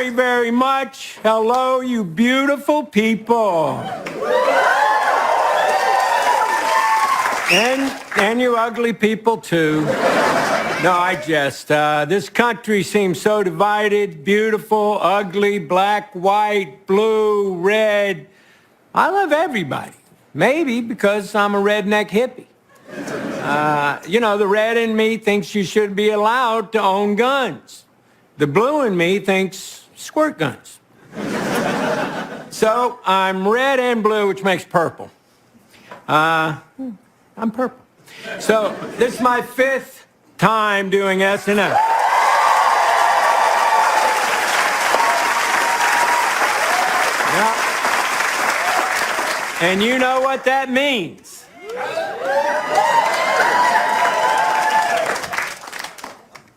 very, very much. Hello, you beautiful people. And you ugly people, too. No, I jest. This country seems so divided, beautiful, ugly, black, white, blue, red. I love everybody. Maybe because I'm a redneck hippie. You know, the red in me thinks you should be allowed to own guns. The blue in me thinks squirt guns. So I'm red and blue, which makes purple. I'm purple. So this is my 5th time doing SNL. Yeah. And you know what that means.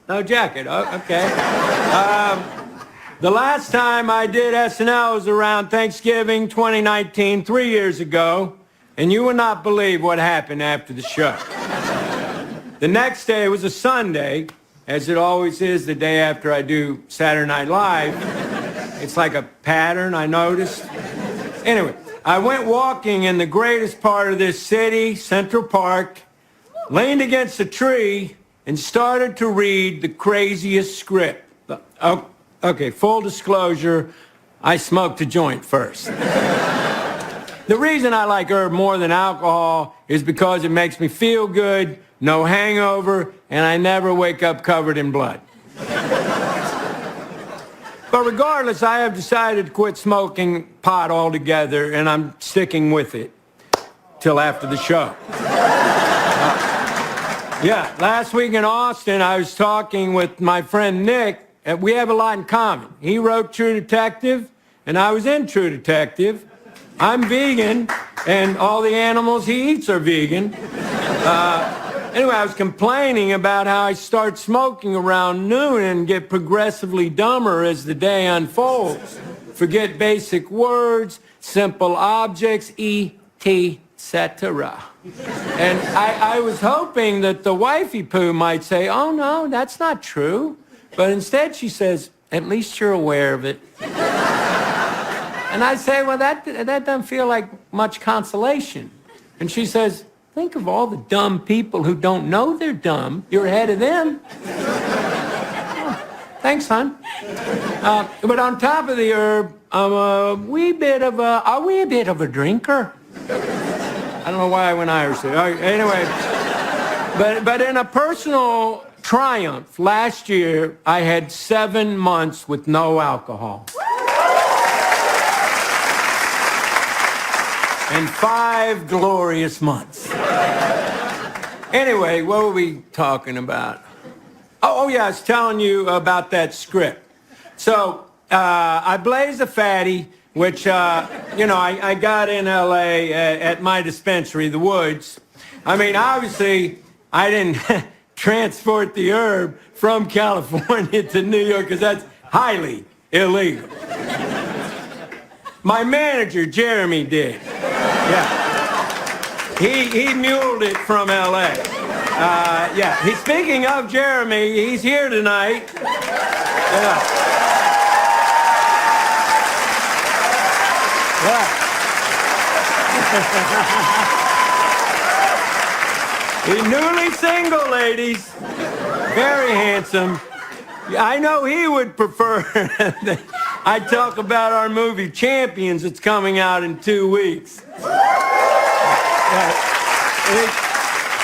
No jacket. Oh, okay. The last time I did SNL was around Thanksgiving 2019, 3 years ago, and you would not believe what happened after the show. The next day was a Sunday, as it always is the day after I do Saturday Night Live. It's like a pattern, I noticed. Anyway, I went walking in the greatest part of this city, Central Park, leaned against a tree, and started to read the craziest script. Oh, okay, full disclosure, I smoked a joint first. The reason I like herb more than alcohol is because it makes me feel good, no hangover, and I never wake up covered in blood. But regardless, I have decided to quit smoking pot altogether, and I'm sticking with it till after the show. Yeah, last week in Austin, I was talking with my friend Nick, and we have a lot in common. He wrote True Detective, and I was in True Detective. I'm vegan, and all the animals he eats are vegan. Anyway, I was complaining about how I start smoking around noon and get progressively dumber as the day unfolds. Forget basic words, simple objects, etc. And I was hoping that the wifey poo might say, oh, no, that's not true. But instead she says, at least you're aware of it. And I say, well, that doesn't feel like much consolation. And she says, think of all the dumb people who don't know they're dumb. You're ahead of them. Oh, thanks, hon. But on top of the herb, are we a bit of a drinker? I don't know why I went Irish there. Anyway, but in a personal triumph, last year I had 7 months with no alcohol. And 5 glorious months. Anyway, what were we talking about? Oh yeah, I was telling you about that script. So I blazed a fatty, which, I got in L.A. At my dispensary, The Woods. I mean, obviously, I didn't transport the herb from California to New York, because that's highly illegal. My manager, Jeremy, did. Yeah. He muled it from L.A. Yeah. Speaking of Jeremy, he's here tonight. Yeah. Yeah. He's newly single, ladies. Very handsome. I know he would prefer that I talk about our movie Champions that's coming out in 2 weeks.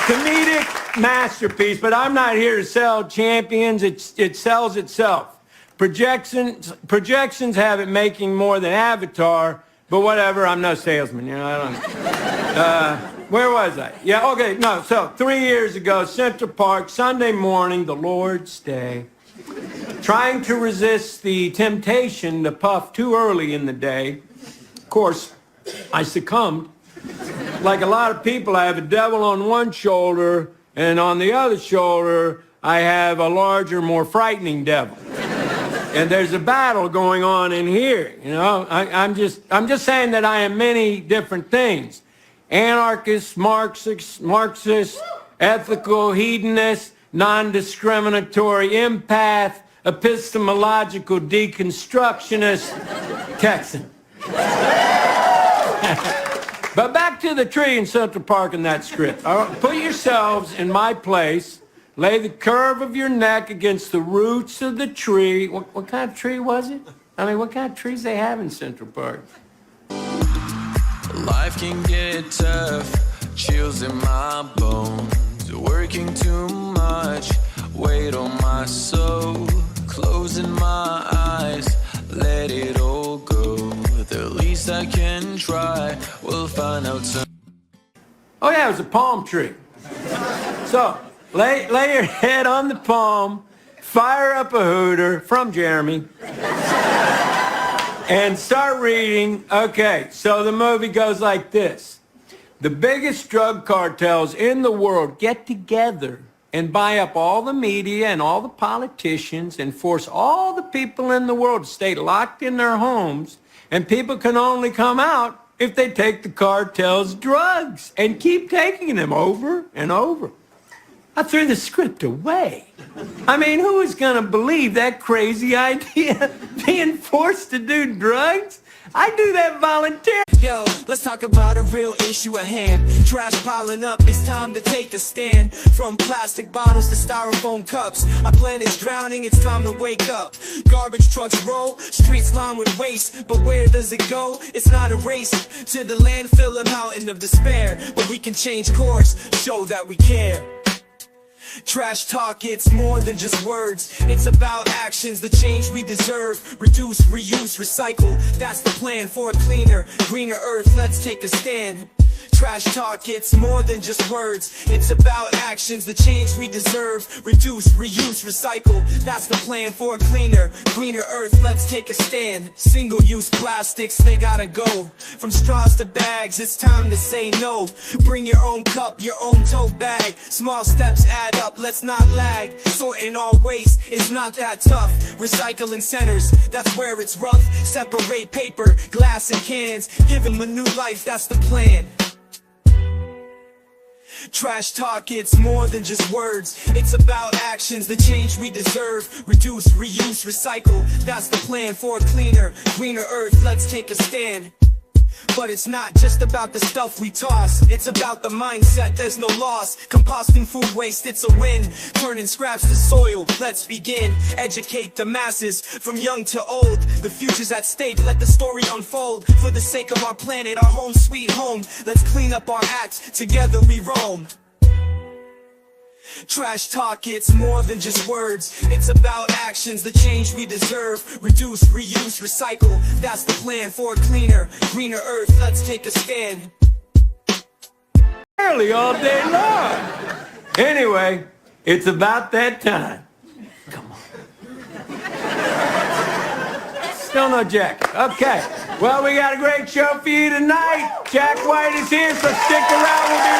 Comedic masterpiece, but I'm not here to sell Champions. It sells itself. Projections have it making more than Avatar, but whatever, I'm no salesman, I don't know. Where was I? Yeah, okay, no, so 3 years ago, Central Park, Sunday morning, the Lord's Day. Trying to resist the temptation to puff too early in the day. Of course, I succumbed. Like a lot of people, I have a devil on one shoulder, and on the other shoulder, I have a larger, more frightening devil. And there's a battle going on in here, I'm just saying that I am many different things. Anarchist, Marxist, ethical, hedonist, non-discriminatory, empath, epistemological deconstructionist Texan. But back to the tree in Central Park in that script. Put yourselves in my place. Lay the curve of your neck against the roots of the tree. What kind of tree was it? I mean, what kind of trees they have in Central Park? Life can get tough, chills in my bones, working too much, weight on my soul, closing my eyes, let it all go. The least I can try, we'll find out soon. Oh yeah, it was a palm tree. So, lay your head on the palm, fire up a hooter from Jeremy, and start reading. Okay, so the movie goes like this. The biggest drug cartels in the world get together and buy up all the media and all the politicians and force all the people in the world to stay locked in their homes, and people can only come out if they take the cartel's drugs and keep taking them over and over. I threw the script away. I mean, who is going to believe that crazy idea, being forced to do drugs? I do that voluntarily. Yo, let's talk about a real issue at hand. Trash piling up, it's time to take a stand. From plastic bottles to styrofoam cups, our planet's drowning, it's time to wake up. Garbage trucks roll, streets lined with waste, but where does it go? It's not a race to the landfill, a mountain of despair. But we can change course, show that we care. Trash talk, it's more than just words. It's about actions, the change we deserve. Reduce, reuse, recycle. That's the plan for a cleaner, greener earth. Let's take a stand. Trash talk, it's more than just words. It's about actions, the change we deserve. Reduce, reuse, recycle. That's the plan for a cleaner, greener earth. Let's take a stand. Single-use plastics, they gotta go. From straws to bags, it's time to say no. Bring your own cup, your own tote bag. Small steps add up, let's not lag. Sorting all waste is not that tough. Recycling centers, that's where it's rough. Separate paper, glass and cans. Give them a new life, that's the plan. Trash talk, it's more than just words. It's about actions, the change we deserve. Reduce, reuse, recycle. That's the plan for a cleaner, greener earth. Let's take a stand. But it's not just about the stuff we toss. It's about the mindset, there's no loss. Composting food waste, it's a win. Turning scraps to soil, let's begin. Educate the masses, from young to old. The future's at stake, let the story unfold. For the sake of our planet, our home sweet home. Let's clean up our acts, together we roam. Trash talk, it's more than just words. It's about actions, the change we deserve. Reduce, reuse, recycle. That's the plan for a cleaner, greener earth. Let's take a stand. Nearly all day long. Anyway, it's about that time. Come on. Still no jacket. Okay. Well, we got a great show for you tonight. Jack White is here, so stick around. We'll be right